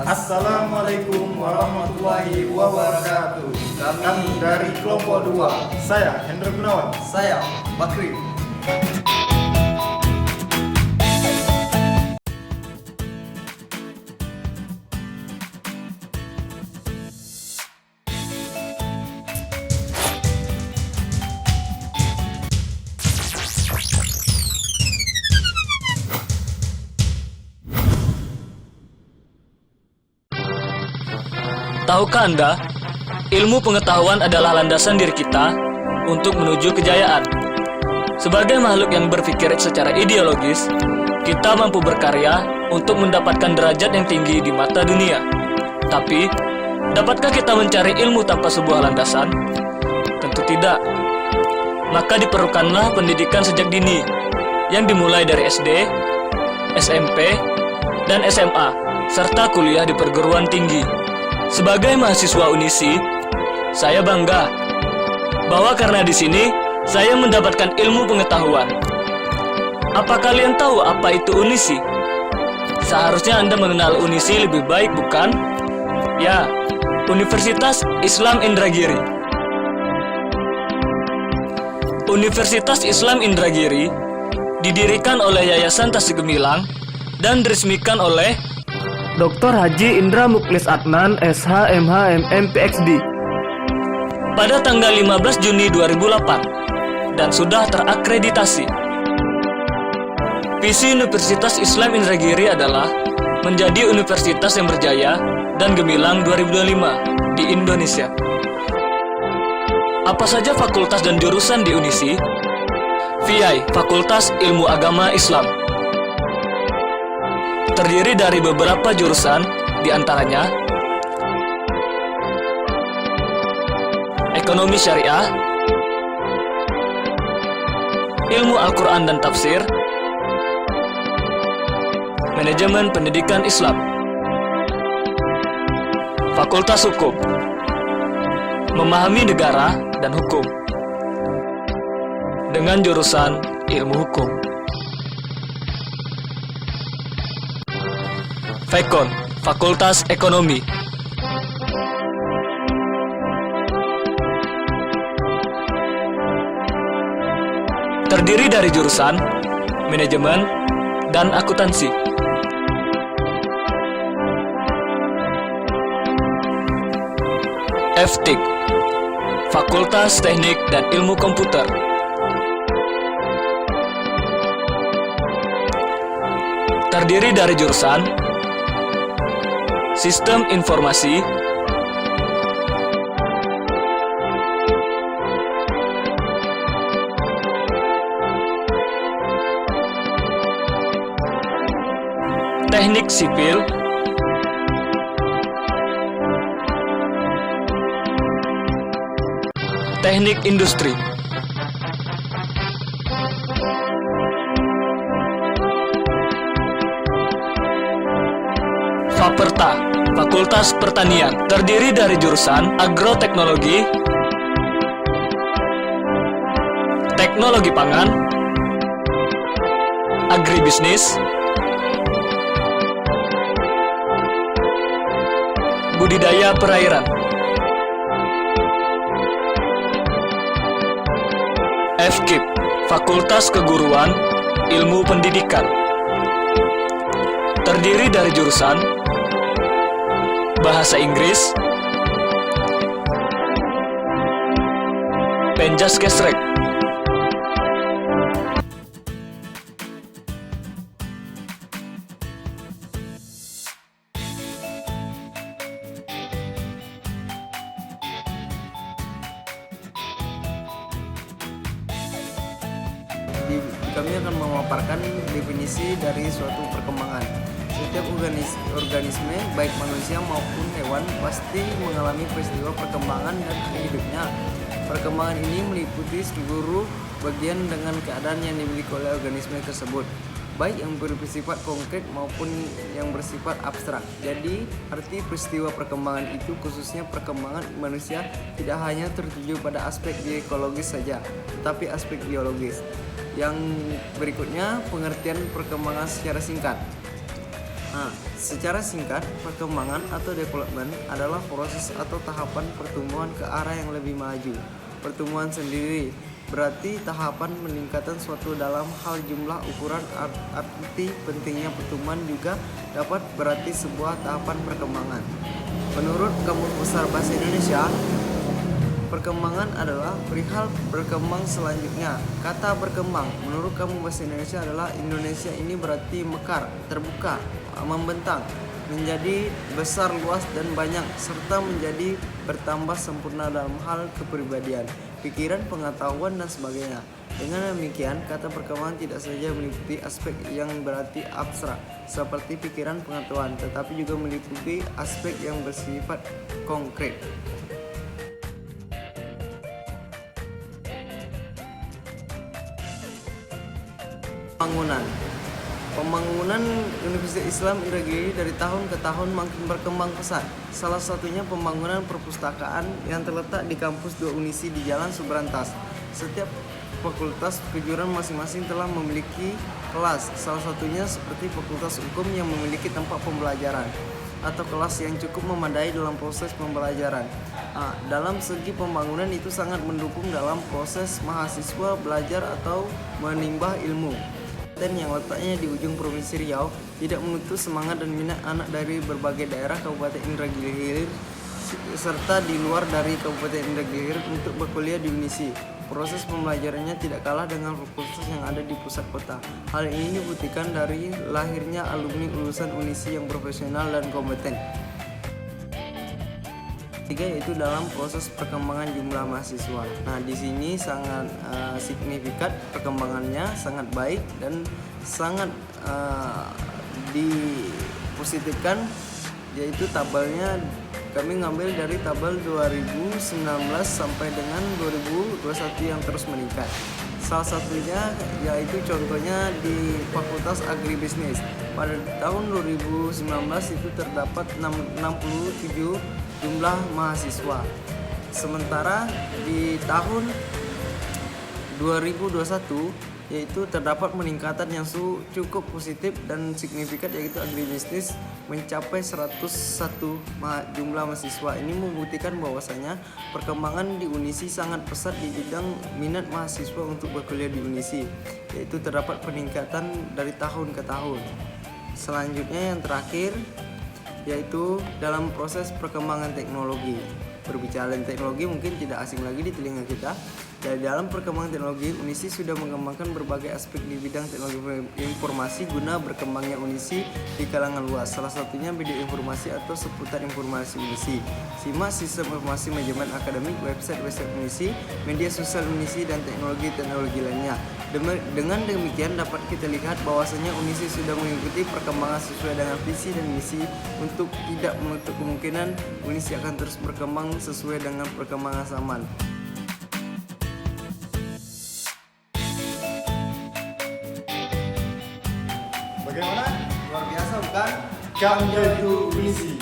Assalamualaikum warahmatullahi wabarakatuh. Kami dari kelompok 2. Saya Hendra Gunawan. Saya Bakri. Tahukah Anda, ilmu pengetahuan adalah landasan diri kita untuk menuju kejayaan. Sebagai makhluk yang berpikir secara ideologis, kita mampu berkarya untuk mendapatkan derajat yang tinggi di mata dunia. Tapi, dapatkah kita mencari ilmu tanpa sebuah landasan? Tentu tidak. Maka diperlukanlah pendidikan sejak dini, yang dimulai dari SD, SMP, dan SMA, serta kuliah di perguruan tinggi. Sebagai mahasiswa Unisi, saya bangga bahwa karena di sini saya mendapatkan ilmu pengetahuan. Apa kalian tahu apa itu Unisi? Seharusnya Anda mengenal Unisi lebih baik, bukan? Ya, Universitas Islam Indragiri. Universitas Islam Indragiri didirikan oleh Yayasan Tasigemilang dan diresmikan oleh Dr. Haji Indra Muklis Adnan, SH, MH, MM, PhD pada tanggal 15 Juni 2008 dan sudah terakreditasi. Visi Universitas Islam Indragiri adalah menjadi universitas yang berjaya dan gemilang 2025 di Indonesia. Apa saja fakultas dan jurusan di Unisi? VI, Fakultas Ilmu Agama Islam, terdiri dari beberapa jurusan, diantaranya Ekonomi Syariah, Ilmu Al-Quran dan Tafsir, Manajemen Pendidikan Islam, Fakultas Hukum, Memahami Negara dan Hukum, dengan jurusan Ilmu Hukum. Fekon, Fakultas Ekonomi, terdiri dari jurusan Manajemen dan Akuntansi. FTIK, Fakultas Teknik dan Ilmu Komputer, terdiri dari jurusan Sistem Informasi, Teknik Sipil, Teknik Industri, Faperta, Fakultas Pertanian, terdiri dari jurusan Agroteknologi, Teknologi Pangan, Agribisnis, Budidaya Perairan. FKIP, Fakultas Keguruan, Ilmu Pendidikan, terdiri dari jurusan Bahasa Inggris, Penjaskesrek, Kami akan memaparkan definisi dari suatu perkembangan. Setiap organisme, baik manusia maupun hewan, pasti mengalami peristiwa perkembangan dan hidupnya. Perkembangan ini meliputi seluruh bagian dengan keadaan yang dimiliki oleh organisme tersebut, baik yang bersifat konkret maupun yang bersifat abstrak. Jadi, arti peristiwa perkembangan itu khususnya perkembangan manusia tidak hanya tertuju pada aspek ekologis saja, tetapi aspek biologis. Yang berikutnya, pengertian perkembangan secara singkat. Nah, secara singkat, perkembangan atau development adalah proses atau tahapan pertumbuhan ke arah yang lebih maju. Pertumbuhan sendiri berarti tahapan peningkatan suatu dalam hal jumlah ukuran. Arti pentingnya pertumbuhan juga dapat berarti sebuah tahapan perkembangan. Menurut Kamus Besar Bahasa Indonesia, perkembangan adalah perihal berkembang selanjutnya. Kata berkembang menurut Kamus Bahasa Indonesia adalah Indonesia ini berarti mekar, terbuka, membentang, menjadi besar, luas, dan banyak, serta menjadi bertambah sempurna dalam hal kepribadian, pikiran, pengetahuan, dan sebagainya. Dengan demikian, kata perkembangan tidak saja meliputi aspek yang berarti abstrak seperti pikiran, pengetahuan, tetapi juga meliputi aspek yang bersifat konkret. Pembangunan Universitas Islam Indragiri dari tahun ke tahun makin berkembang pesat. Salah satunya pembangunan perpustakaan yang terletak di kampus 2 Unisi di Jalan Subrantas. Setiap fakultas kejuruan masing-masing telah memiliki kelas. Salah satunya seperti Fakultas Hukum yang memiliki tempat pembelajaran atau kelas yang cukup memadai dalam proses pembelajaran. Dalam segi pembangunan itu sangat mendukung dalam proses mahasiswa belajar atau menimba ilmu. Dan yang letaknya di ujung Provinsi Riau tidak menutup semangat dan minat anak dari berbagai daerah Kabupaten Indragiri Hilir serta di luar dari Kabupaten Indragiri Hilir untuk berkuliah di Unisi. Proses pembelajarannya tidak kalah dengan fakultas yang ada di pusat kota. Hal ini dibuktikan dari lahirnya alumni lulusan Unisi yang profesional dan kompeten. Tiga, yaitu dalam proses perkembangan jumlah mahasiswa. Nah, di sini sangat signifikan perkembangannya, sangat baik dan sangat dipositifkan, yaitu tabelnya kami ngambil dari tabel 2019 sampai dengan 2021 yang terus meningkat. Salah satunya yaitu contohnya di Fakultas Agribisnis. Pada tahun 2019 itu terdapat 67 jumlah mahasiswa. Sementara di tahun 2021 yaitu terdapat peningkatan yang cukup positif dan signifikan, yaitu agribisnis mencapai 101 jumlah mahasiswa. Ini membuktikan bahwasanya perkembangan di Unisi sangat pesat di bidang minat mahasiswa untuk berkuliah di Unisi, yaitu terdapat peningkatan dari tahun ke tahun. Selanjutnya yang terakhir yaitu dalam proses perkembangan teknologi. Berbicara tentang teknologi mungkin tidak asing lagi di telinga kita. Dari dalam perkembangan teknologi, Unisi sudah mengembangkan berbagai aspek di bidang teknologi informasi guna berkembangnya Unisi di kalangan luas. Salah satunya bidang informasi atau seputar informasi Unisi. Simak sistem informasi manajemen akademik, website Unisi, media sosial Unisi, dan teknologi lainnya. Dengan demikian dapat kita lihat bahwasanya Unisi sudah mengikuti perkembangan sesuai dengan visi dan misi. Untuk tidak menutup kemungkinan Unisi akan terus berkembang sesuai dengan perkembangan zaman. Bagaimana? Luar biasa bukan? Come to Unisi.